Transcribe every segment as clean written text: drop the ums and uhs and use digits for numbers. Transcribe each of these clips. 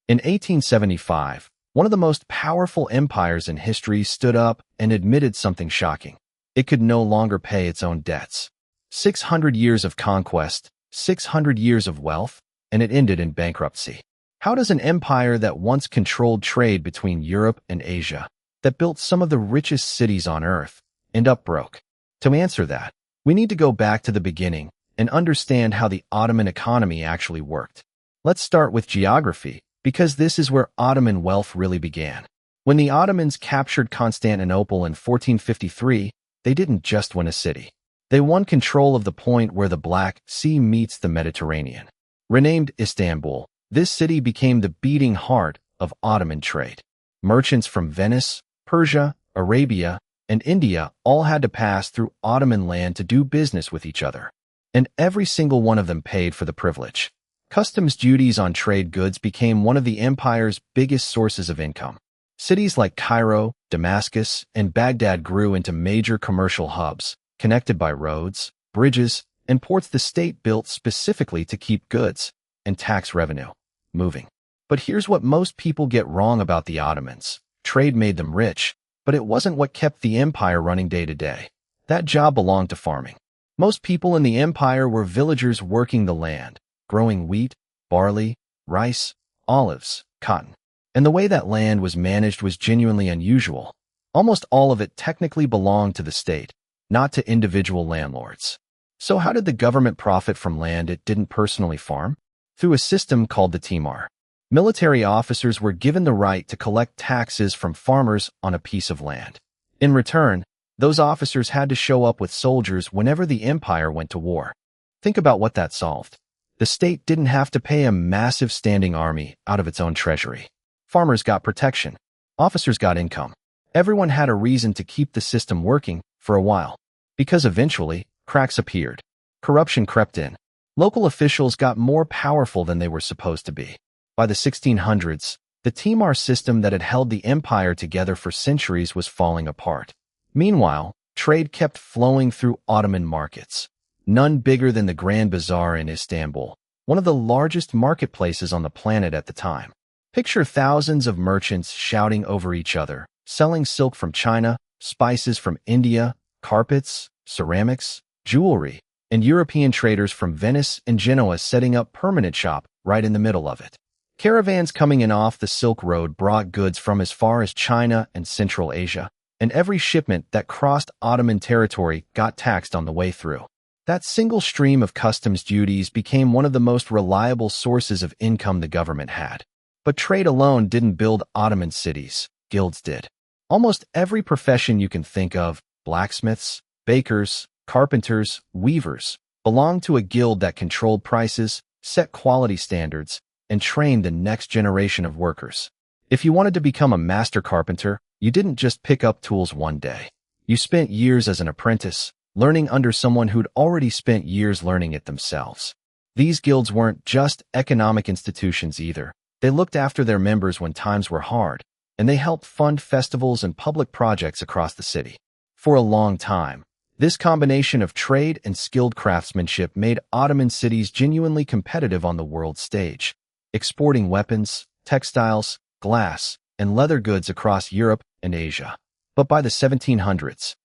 In 1875, one of the most powerful empires in history stood up and admitted something shocking. It could no longer pay its own debts. 600 years of conquest, 600 years of wealth, and it ended in bankruptcy. How does an empire that once controlled trade between Europe and Asia, that built some of the richest cities on earth, end up broke? To answer that, we need to go back to the beginning and understand how the Ottoman economy actually worked. Let's start with geography, because this is where Ottoman wealth really began. When the Ottomans captured Constantinople in 1453, they didn't just win a city. They won control of the point where the Black Sea meets the Mediterranean. Renamed Istanbul, this city became the beating heart of Ottoman trade. Merchants from Venice, Persia, Arabia, and India all had to pass through Ottoman land to do business with each other. And every single one of them paid for the privilege. Customs duties on trade goods became one of the empire's biggest sources of income. Cities like Cairo, Damascus, and Baghdad grew into major commercial hubs, connected by roads, bridges, and ports the state built specifically to keep goods and tax revenue moving. But here's what most people get wrong about the Ottomans. Trade made them rich, but it wasn't what kept the empire running day to day. That job belonged to farming. Most people in the empire were villagers working the land, growing wheat, barley, rice, olives, cotton. And the way that land was managed was genuinely unusual. Almost all of it technically belonged to the state, not to individual landlords. So how did the government profit from land it didn't personally farm? Through a system called the Timar. Military officers were given the right to collect taxes from farmers on a piece of land. In return, those officers had to show up with soldiers whenever the empire went to war. Think about what that solved. The state didn't have to pay a massive standing army out of its own treasury. Farmers got protection. Officers got income. Everyone had a reason to keep the system working for a while. Because eventually, cracks appeared. Corruption crept in. Local officials got more powerful than they were supposed to be. By the 1600s, the Timar system that had held the empire together for centuries was falling apart. Meanwhile, trade kept flowing through Ottoman markets. None bigger than the Grand Bazaar in Istanbul, one of the largest marketplaces on the planet at the time. Picture thousands of merchants shouting over each other, selling silk from China, spices from India, carpets, ceramics, jewelry, and European traders from Venice and Genoa setting up permanent shop right in the middle of it. Caravans coming in off the Silk Road brought goods from as far as China and Central Asia, and every shipment that crossed Ottoman territory got taxed on the way through. That single stream of customs duties became one of the most reliable sources of income the government had. But trade alone didn't build Ottoman cities, guilds did. Almost every profession you can think of, blacksmiths, bakers, carpenters, weavers, belonged to a guild that controlled prices, set quality standards, and trained the next generation of workers. If you wanted to become a master carpenter, you didn't just pick up tools one day. You spent years as an apprentice, learning under someone who'd already spent years learning it themselves. These guilds weren't just economic institutions either. They looked after their members when times were hard, and they helped fund festivals and public projects across the city. For a long time, this combination of trade and skilled craftsmanship made Ottoman cities genuinely competitive on the world stage, exporting weapons, textiles, glass, and leather goods across Europe and Asia. But by the 1700s,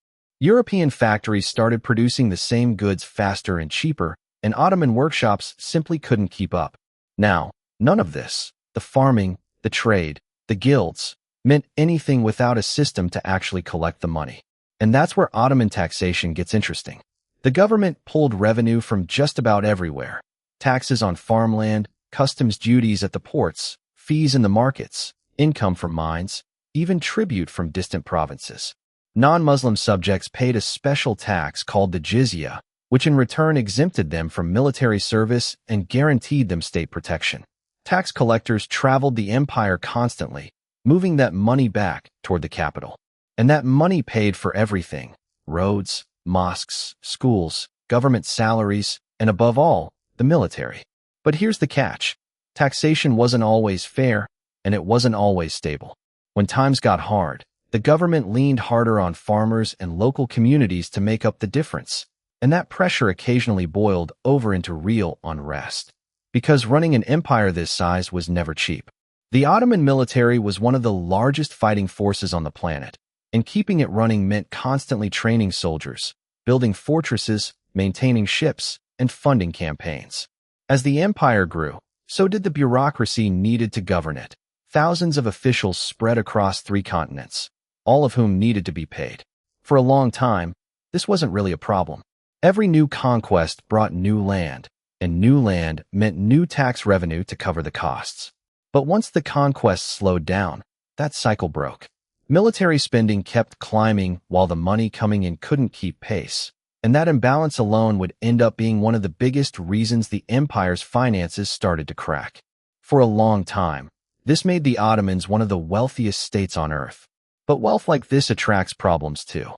European factories started producing the same goods faster and cheaper, and Ottoman workshops simply couldn't keep up. Now, none of this, the farming, the trade, the guilds, meant anything without a system to actually collect the money. And that's where Ottoman taxation gets interesting. The government pulled revenue from just about everywhere. Taxes on farmland, customs duties at the ports, fees in the markets, income from mines, even tribute from distant provinces. Non-Muslim subjects paid a special tax called the jizya, which in return exempted them from military service and guaranteed them state protection. Tax collectors traveled the empire constantly, moving that money back toward the capital. And that money paid for everything: roads, mosques, schools, government salaries, and above all, the military. But here's the catch. Taxation wasn't always fair, and it wasn't always stable. When times got hard, the government leaned harder on farmers and local communities to make up the difference, and that pressure occasionally boiled over into real unrest. Because running an empire this size was never cheap. The Ottoman military was one of the largest fighting forces on the planet, and keeping it running meant constantly training soldiers, building fortresses, maintaining ships, and funding campaigns. As the empire grew, so did the bureaucracy needed to govern it. Thousands of officials spread across 3 continents, all of whom needed to be paid. For a long time, this wasn't really a problem. Every new conquest brought new land, and new land meant new tax revenue to cover the costs. But once the conquest slowed down, that cycle broke. Military spending kept climbing while the money coming in couldn't keep pace, and that imbalance alone would end up being one of the biggest reasons the empire's finances started to crack. For a long time, this made the Ottomans one of the wealthiest states on earth. But wealth like this attracts problems too.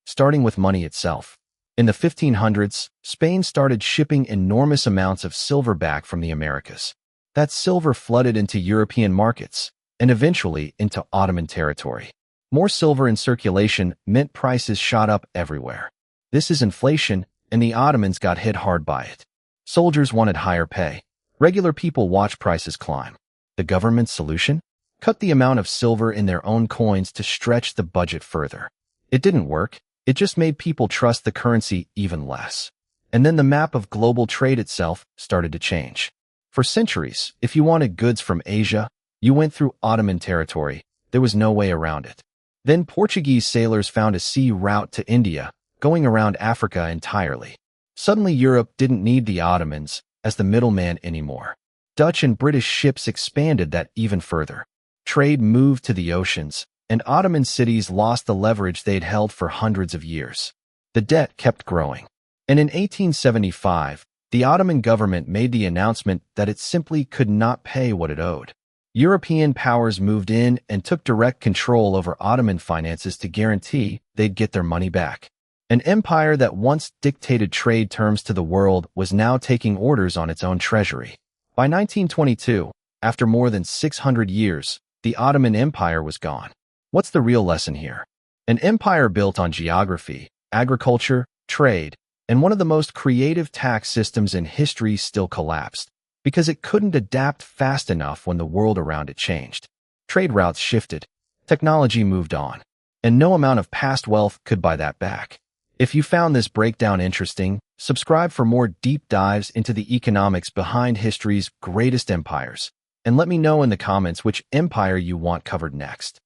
Starting with money itself. In the 1500s, Spain started shipping enormous amounts of silver back from the Americas. That silver flooded into European markets, and eventually into Ottoman territory. More silver in circulation meant prices shot up everywhere. This is inflation, and the Ottomans got hit hard by it. Soldiers wanted higher pay. Regular people watched prices climb. The government's solution? Cut the amount of silver in their own coins to stretch the budget further. It didn't work. It just made people trust the currency even less. And then the map of global trade itself started to change. For centuries, if you wanted goods from Asia, you went through Ottoman territory. There was no way around it. Then Portuguese sailors found a sea route to India, going around Africa entirely. Suddenly Europe didn't need the Ottomans as the middleman anymore. Dutch and British ships expanded that even further. Trade moved to the oceans, and Ottoman cities lost the leverage they'd held for hundreds of years. The debt kept growing. And in 1875, the Ottoman government made the announcement that it simply could not pay what it owed. European powers moved in and took direct control over Ottoman finances to guarantee they'd get their money back. An empire that once dictated trade terms to the world was now taking orders on its own treasury. By 1922, after more than 600 years, the Ottoman Empire was gone. What's the real lesson here? An empire built on geography, agriculture, trade, and one of the most creative tax systems in history still collapsed because it couldn't adapt fast enough when the world around it changed. Trade routes shifted, technology moved on, and no amount of past wealth could buy that back. If you found this breakdown interesting, subscribe for more deep dives into the economics behind history's greatest empires, and let me know in the comments which empire you want covered next.